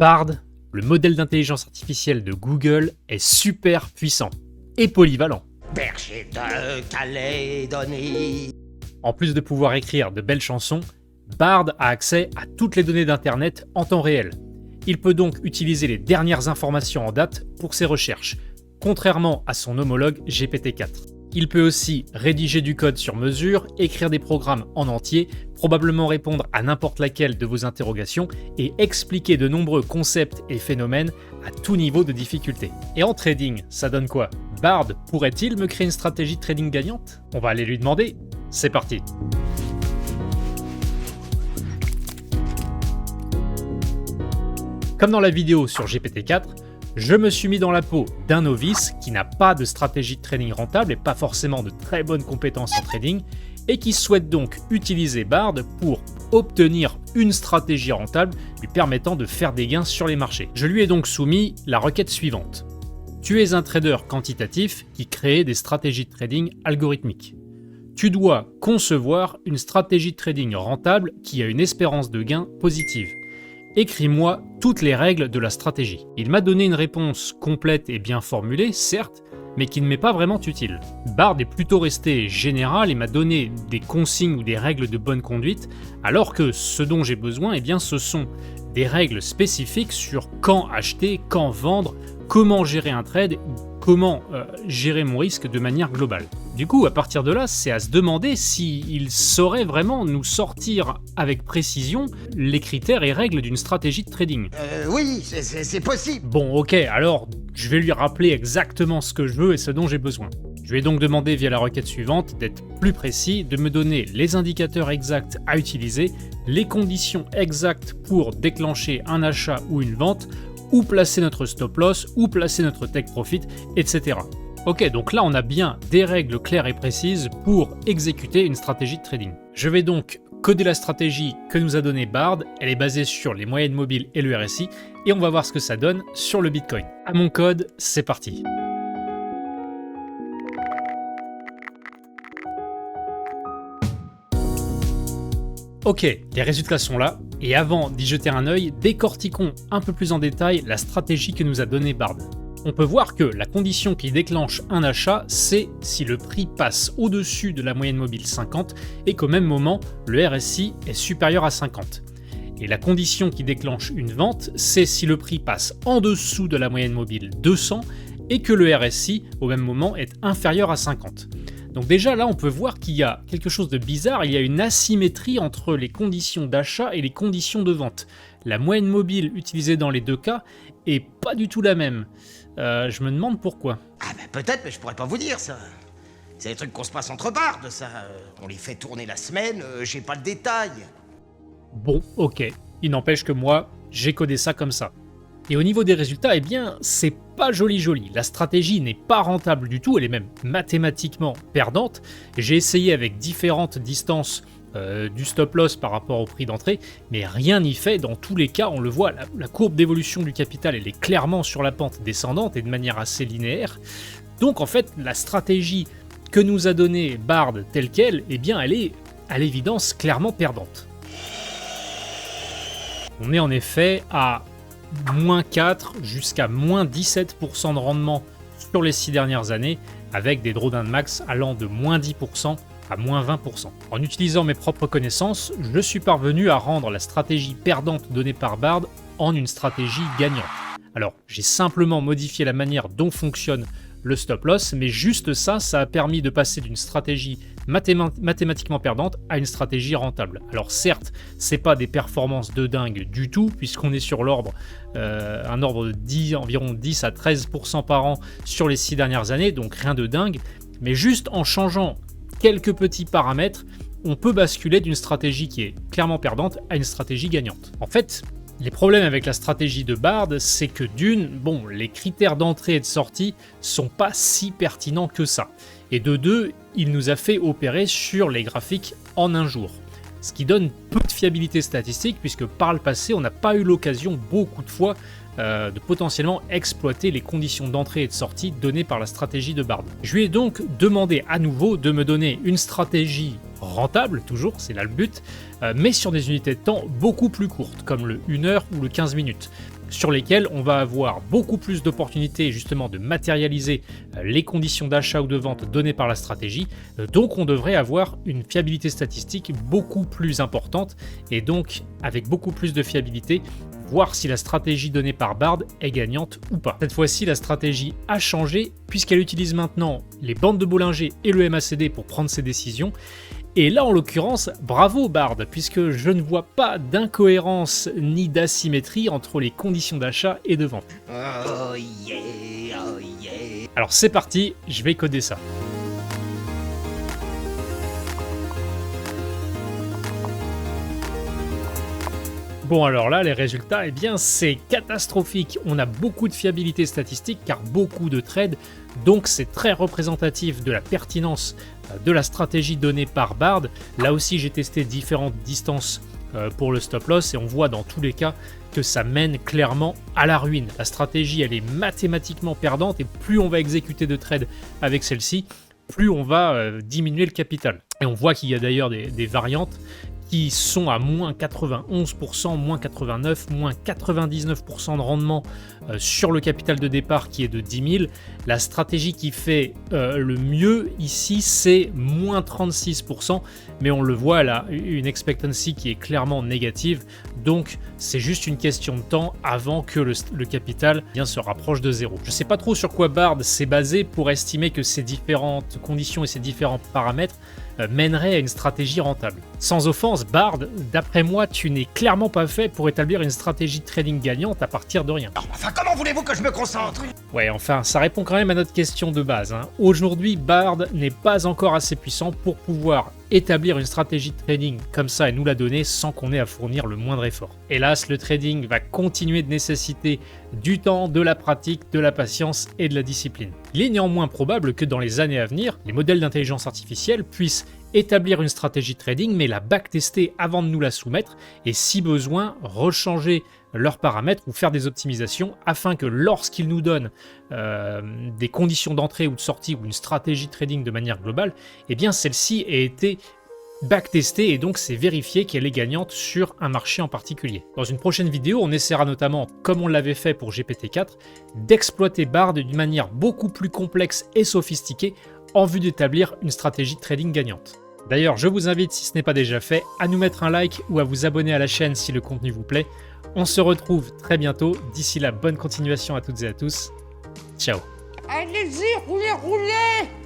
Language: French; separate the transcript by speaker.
Speaker 1: Bard, le modèle d'intelligence artificielle de Google, est super puissant et polyvalent.
Speaker 2: Berger de Calédonie.
Speaker 1: En plus de pouvoir écrire de belles chansons, Bard a accès à toutes les données d'Internet en temps réel. Il peut donc utiliser les dernières informations en date pour ses recherches, contrairement à son homologue GPT-4. Il peut aussi rédiger du code sur mesure, écrire des programmes en entier, probablement répondre à n'importe laquelle de vos interrogations et expliquer de nombreux concepts et phénomènes à tout niveau de difficulté. Et en trading, ça donne quoi? Bard pourrait-il me créer une stratégie de trading gagnante? On va aller lui demander. C'est parti! Comme dans la vidéo sur GPT-4, je me suis mis dans la peau d'un novice qui n'a pas de stratégie de trading rentable et pas forcément de très bonnes compétences en trading et qui souhaite donc utiliser Bard pour obtenir une stratégie rentable lui permettant de faire des gains sur les marchés. Je lui ai donc soumis la requête suivante. Tu es un trader quantitatif qui crée des stratégies de trading algorithmiques. Tu dois concevoir une stratégie de trading rentable qui a une espérance de gain positive. Écris-moi toutes les règles de la stratégie. Il m'a donné une réponse complète et bien formulée, certes, mais qui ne m'est pas vraiment utile. Bard est plutôt resté général et m'a donné des consignes ou des règles de bonne conduite, alors que ce dont j'ai besoin, eh bien, ce sont des règles spécifiques sur quand acheter, quand vendre, comment gérer un trade, comment gérer mon risque de manière globale. Du coup, à partir de là, c'est à se demander s'il saurait vraiment nous sortir avec précision les critères et règles d'une stratégie de trading.
Speaker 2: Oui, c'est possible.
Speaker 1: Bon, ok, alors je vais lui rappeler exactement ce que je veux et ce dont j'ai besoin. Je lui ai donc demandé via la requête suivante d'être plus précis, de me donner les indicateurs exacts à utiliser, les conditions exactes pour déclencher un achat ou une vente, où placer notre stop loss, où placer notre take profit, etc. Ok, donc là on a bien des règles claires et précises pour exécuter une stratégie de trading. Je vais donc coder la stratégie que nous a donnée Bard, elle est basée sur les moyennes mobiles et le RSI, et on va voir ce que ça donne sur le Bitcoin. À mon code, c'est parti. Ok, les résultats sont là, et avant d'y jeter un œil, décortiquons un peu plus en détail la stratégie que nous a donnée Bard. On peut voir que la condition qui déclenche un achat, c'est si le prix passe au-dessus de la moyenne mobile 50 et qu'au même moment, le RSI est supérieur à 50. Et la condition qui déclenche une vente, c'est si le prix passe en dessous de la moyenne mobile 200 et que le RSI, au même moment, est inférieur à 50. Donc déjà là, on peut voir qu'il y a quelque chose de bizarre, il y a une asymétrie entre les conditions d'achat et les conditions de vente. La moyenne mobile utilisée dans les deux cas est pas du tout la même. Je me demande pourquoi.
Speaker 2: Ah ben peut-être, mais je pourrais pas vous dire ça. C'est des trucs qu'on se passe entre bardes, ça. On les fait tourner la semaine, j'ai pas le détail.
Speaker 1: Bon, ok. Il n'empêche que moi, j'ai codé ça comme ça. Et au niveau des résultats, eh bien, c'est pas joli. La stratégie n'est pas rentable du tout, elle est même mathématiquement perdante. J'ai essayé avec différentes distances du stop loss par rapport au prix d'entrée, mais rien n'y fait. Dans tous les cas, on le voit, la courbe d'évolution du capital, elle est clairement sur la pente descendante et de manière assez linéaire. Donc en fait, la stratégie que nous a donnée Bard telle qu'elle, eh bien, elle est à l'évidence clairement perdante. On est en effet à moins 4 jusqu'à moins 17% de rendement sur les 6 dernières années, avec des drawdowns max allant de moins 10% à moins 20%. En utilisant mes propres connaissances, je suis parvenu à rendre la stratégie perdante donnée par Bard en une stratégie gagnante. Alors, j'ai simplement modifié la manière dont fonctionne le stop loss, mais juste ça a permis de passer d'une stratégie mathématiquement perdante à une stratégie rentable. Alors certes, c'est pas des performances de dingue du tout, puisqu'on est sur l'ordre, un ordre de environ 10 à 13% par an sur les 6 dernières années, donc rien de dingue, mais juste en changeant quelques petits paramètres, on peut basculer d'une stratégie qui est clairement perdante à une stratégie gagnante. En fait, les problèmes avec la stratégie de Bard, c'est que les critères d'entrée et de sortie sont pas si pertinents que ça. Et de deux, il nous a fait opérer sur les graphiques en un jour. Ce qui donne peu de fiabilité statistique, puisque par le passé, on n'a pas eu l'occasion beaucoup de fois de potentiellement exploiter les conditions d'entrée et de sortie données par la stratégie de Bard. Je lui ai donc demandé à nouveau de me donner une stratégie rentable, toujours, c'est là le but, mais sur des unités de temps beaucoup plus courtes, comme le 1 heure ou le 15 minutes. sur lesquels on va avoir beaucoup plus d'opportunités justement de matérialiser les conditions d'achat ou de vente données par la stratégie, donc on devrait avoir une fiabilité statistique beaucoup plus importante et donc avec beaucoup plus de fiabilité, voir si la stratégie donnée par Bard est gagnante ou pas. Cette fois-ci, la stratégie a changé puisqu'elle utilise maintenant les bandes de Bollinger et le MACD pour prendre ses décisions. Et là, en l'occurrence, bravo Bard, puisque je ne vois pas d'incohérence ni d'asymétrie entre les conditions d'achat et de vente.
Speaker 2: Oh yeah, oh yeah.
Speaker 1: Alors c'est parti, je vais coder ça. Bon alors là, les résultats, eh bien c'est catastrophique. On a beaucoup de fiabilité statistique car beaucoup de trades, donc c'est très représentatif de la pertinence de la stratégie donnée par Bard. Là aussi j'ai testé différentes distances pour le stop loss et on voit dans tous les cas que ça mène clairement à la ruine. La stratégie elle est mathématiquement perdante et plus on va exécuter de trades avec celle-ci, plus on va diminuer le capital. Et on voit qu'il y a d'ailleurs des variantes qui sont à moins 91%, moins 89%, moins 99% de rendement sur le capital de départ qui est de 10 000. La stratégie qui fait le mieux ici, c'est moins 36%, mais on le voit, elle a une expectancy qui est clairement négative, donc c'est juste une question de temps avant que le capital bien se rapproche de zéro. Je ne sais pas trop sur quoi Bard s'est basé pour estimer que ces différentes conditions et ces différents paramètres mènerait à une stratégie rentable. Sans offense, Bard, d'après moi, tu n'es clairement pas fait pour établir une stratégie de trading gagnante à partir de rien.
Speaker 2: Enfin, comment voulez-vous que je me concentre?
Speaker 1: Ouais, enfin, ça répond quand même à notre question de base. Aujourd'hui, Bard n'est pas encore assez puissant pour pouvoir établir une stratégie de trading comme ça et nous la donner sans qu'on ait à fournir le moindre effort. Hélas, le trading va continuer de nécessiter du temps, de la pratique, de la patience et de la discipline. Il est néanmoins probable que dans les années à venir, les modèles d'intelligence artificielle puissent établir une stratégie de trading, mais la backtester avant de nous la soumettre et si besoin, rechanger leurs paramètres ou faire des optimisations afin que lorsqu'ils nous donnent des conditions d'entrée ou de sortie ou une stratégie de trading de manière globale, eh bien celle-ci ait été backtestée et donc c'est vérifié qu'elle est gagnante sur un marché en particulier. Dans une prochaine vidéo, on essaiera notamment, comme on l'avait fait pour GPT-4, d'exploiter Bard d'une manière beaucoup plus complexe et sophistiquée en vue d'établir une stratégie de trading gagnante. D'ailleurs, je vous invite, si ce n'est pas déjà fait, à nous mettre un like ou à vous abonner à la chaîne si le contenu vous plaît. On se retrouve très bientôt. D'ici là, bonne continuation à toutes et à tous. Ciao.
Speaker 3: Allez-y, roulez, roulez!